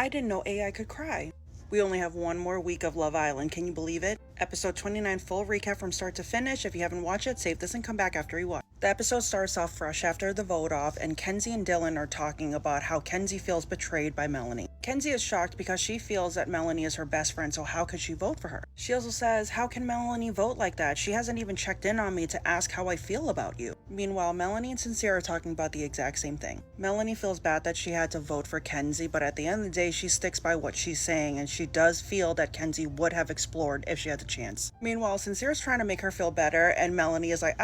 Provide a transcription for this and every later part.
I didn't know AI could cry. We only have one more week of Love Island, can you believe it? Episode 29 full recap from start to finish. If you haven't watched it, save this and come back after you watch. The episode starts off fresh after the vote off, and Kenzie and Dylan are talking about how Kenzie feels betrayed by Melanie. Kenzie is shocked because she feels that Melanie is her best friend, so how could she vote for her? She also says, how can Melanie vote like that? She hasn't even checked in on me to ask how I feel about you. Meanwhile, Melanie and Sincere are talking about the exact same thing. Melanie feels bad that she had to vote for Kenzie, but at the end of the day, she sticks by what she's saying, and she does feel that Kenzie would have explored if she had the chance. Meanwhile, Sincere is trying to make her feel better, and Melanie is like,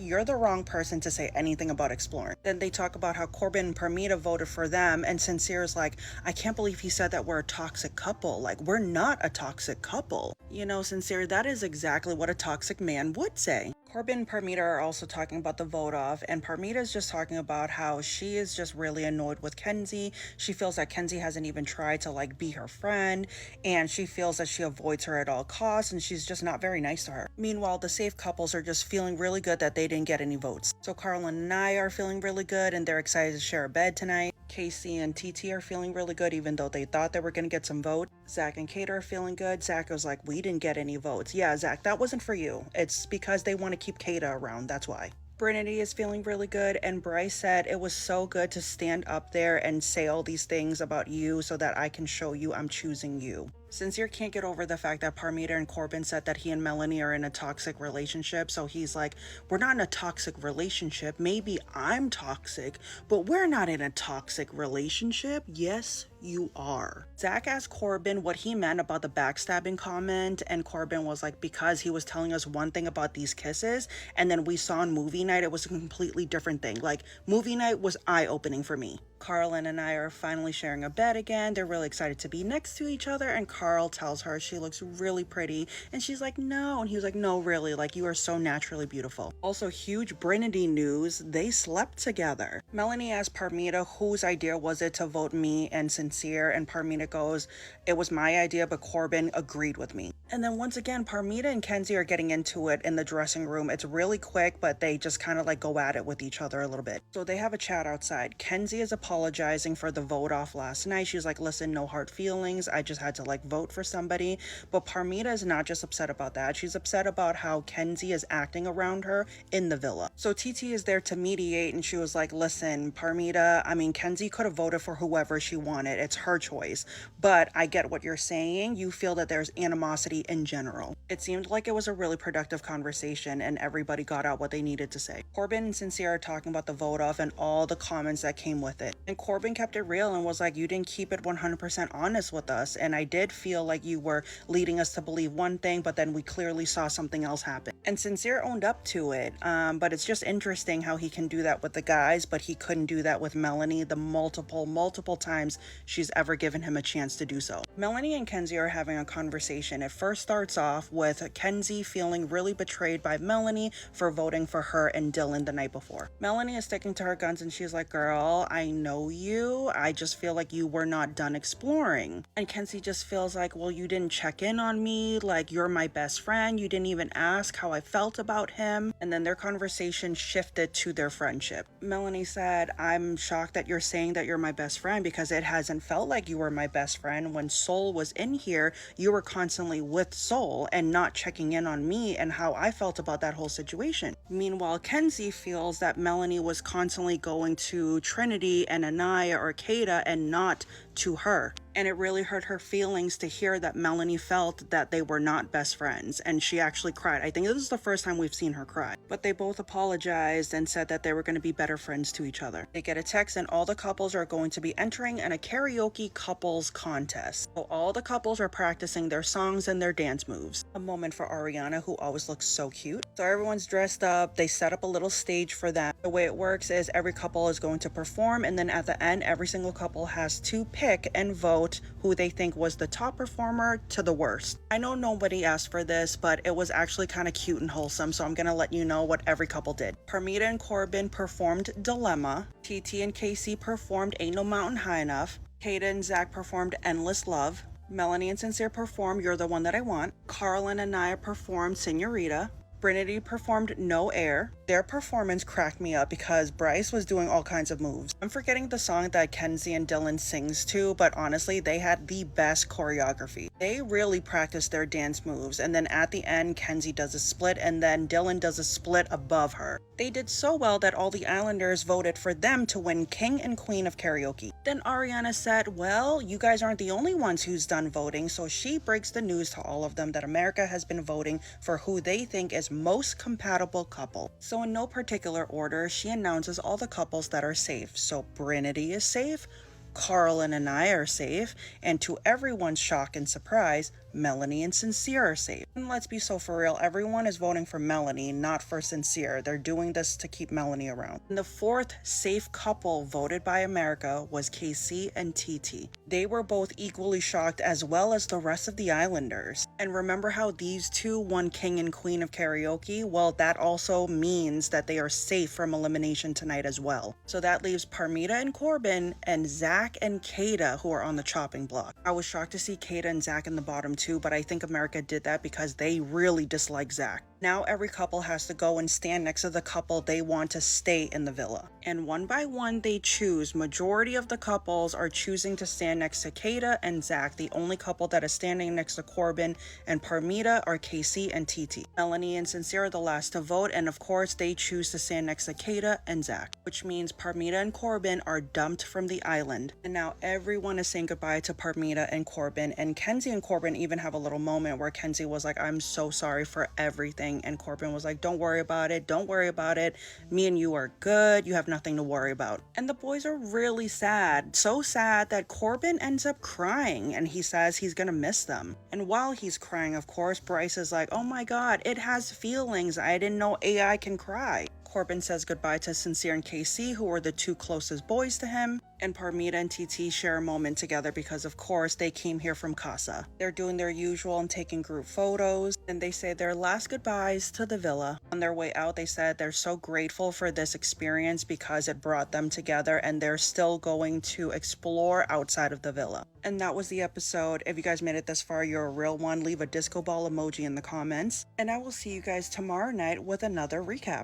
you're the wrong person to say anything about exploring. Then they talk about how Corbin and Parmita voted for them, and Sincere is like, I can't believe he said that we're a toxic couple. Like, we're not a toxic couple. You know, Sincere, that is exactly what a toxic man would say. Corbin and Parmita are also talking about the vote off, and Parmita is just talking about how she is just really annoyed with Kenzie. She feels that Kenzie hasn't even tried to like be her friend, and she feels that she avoids her at all costs, and she's just not very nice to her. Meanwhile, the safe couples are just feeling really good that they didn't get any votes. So Carlin and I are feeling really good, and they're excited to share a bed tonight. Casey and TT are feeling really good, even though they thought they were going to get some votes. Zach and Kate are feeling good. Zach was like, we didn't get any votes. Yeah, Zach, that wasn't for you. It's because they want to keep Kata around, that's why. Brittany is feeling really good, and Bryce said it was so good to stand up there and say all these things about you so that I can show you I'm choosing you. Sincere can't get over the fact that Parmita and Corbin said that he and Melanie are in a toxic relationship, so he's like, we're not in a toxic relationship. Maybe I'm toxic, but we're not in a toxic relationship. Yes, you are. Zach asked Corbin what he meant about the backstabbing comment, and Corbin was like, because he was telling us one thing about these kisses, and then we saw on movie night it was a completely different thing. Like, movie night was eye-opening for me. Carlin and I are finally sharing a bed again. They're really excited to be next to each other, and Carl tells her she looks really pretty, and she's like, no, and he was like, no, really, like, you are so naturally beautiful. Also, huge Brittany news, they slept together. Melanie asked Parmita whose idea was it to vote me and Sincere, and Parmita goes, it was my idea, but Corbin agreed with me. And then once again, Parmita and Kenzie are getting into it in the dressing room. It's really quick, but they just kind of like go at it with each other a little bit. So they have a chat outside. Kenzie is apologizing for the vote off last night. She's like, listen, no hard feelings. I just had to like vote for somebody. But Parmita is not just upset about that. She's upset about how Kenzie is acting around her in the villa. So TT is there to mediate, and she was like, listen, Parmita, I mean, Kenzie could have voted for whoever she wanted. It's her choice. But I get what you're saying. You feel that there's animosity in general. It seemed like it was a really productive conversation, and everybody got out what they needed to say. Corbin and Sincere are talking about the vote off and all the comments that came with it. And Corbin kept it real and was like, you didn't keep it 100% honest with us, and I did feel like you were leading us to believe one thing, but then we clearly saw something else happen. And Sincere owned up to it, but it's just interesting how he can do that with the guys, but he couldn't do that with Melanie the multiple times she's ever given him a chance to do so. Melanie and Kenzie are having a conversation. It first starts off with Kenzie feeling really betrayed by Melanie for voting for her and Dylan the night before. Melanie is sticking to her guns, and she's like, girl, I know you. I just feel like you were not done exploring. And Kenzie just feels like, well, you didn't check in on me. Like, you're my best friend. You didn't even ask how I felt about him. And then their conversation shifted to their friendship. Melanie said, I'm shocked that you're saying that you're my best friend, because it hasn't felt like you were my best friend. When Soul was in here, you were constantly with Soul and not checking in on me and how I felt about that whole situation. Meanwhile, Kenzie feels that Melanie was constantly going to Trinity and Anaya or Kata and not to her. And it really hurt her feelings to hear that Melanie felt that they were not best friends, and she actually cried. I think this is the first time we've seen her cry. But they both apologized and said that they were going to be better friends to each other. They get a text, and all the couples are going to be entering in a karaoke couples contest. So all the couples are practicing their songs and their dance moves. A moment for Ariana, who always looks so cute. So everyone's dressed up. They set up a little stage for them. The way it works is every couple is going to perform, and then at the end, every single couple has to pick and vote who they think was the top performer to the worst. I know nobody asked for this, but it was actually kind of cute and wholesome, so I'm gonna let you know what every couple did. Parmita and Corbin performed Dilemma. TT and Casey performed Ain't No Mountain High Enough. Kata and Zach performed Endless Love. Melanie and Sincere performed You're the One That I Want. Carlin and Naya performed Senorita. Brittany performed No Air. Their performance cracked me up because Bryce was doing all kinds of moves. I'm forgetting the song that Kenzie and Dylan sings to, but honestly, they had the best choreography. They really practiced their dance moves, and then at the end, Kenzie does a split, and then Dylan does a split above her. They did so well that all the Islanders voted for them to win King and Queen of Karaoke. Then Ariana said, well, you guys aren't the only ones who's done voting, so she breaks the news to all of them that America has been voting for who they think is most compatible couple. So in no particular order, she announces all the couples that are safe. So Brinity is safe, Carlin and I are safe, and to everyone's shock and surprise, Melanie and Sincere are safe. And let's be so for real, everyone is voting for Melanie, not for Sincere. They're doing this to keep Melanie around. And the fourth safe couple voted by America was KC and TT. They were both equally shocked as well as the rest of the Islanders. And remember how these two won King and Queen of Karaoke? Well, that also means that they are safe from elimination tonight as well. So that leaves Parmita and Corbin and Zach and Kata who are on the chopping block. I was shocked to see Kata and Zach in the bottom two, but I think America did that because they really dislike Zach. Now every couple has to go and stand next to the couple they want to stay in the villa. And one by one they choose. Majority of the couples are choosing to stand next to Kata and Zach. The only couple that is standing next to Corbin and Parmita are Casey and TT. Melanie and Sincere are the last to vote, and of course they choose to stand next to Kata and Zach, which means Parmita and Corbin are dumped from the island. And now everyone is saying goodbye to Parmita and Corbin, and Kenzie and Corbin even have a little moment where Kenzie was like, I'm so sorry for everything. And Corbin was like, don't worry about it. Don't worry about it. Me and you are good. You have nothing to worry about. And the boys are really sad. So sad that Corbin ends up crying and he says he's gonna miss them. And while he's crying, of course, Bryce is like, oh my God, it has feelings. I didn't know AI can cry. Corbin says goodbye to Sincere and KC, who were the two closest boys to him, and Parmita and TT share a moment together because of course they came here from Casa. They're doing their usual and taking group photos, and they say their last goodbyes to the villa. On their way out, they said they're so grateful for this experience because it brought them together, and they're still going to explore outside of the villa. And that was the episode. If you guys made it this far, you're a real one. Leave a disco ball emoji in the comments, and I will see you guys tomorrow night with another recap.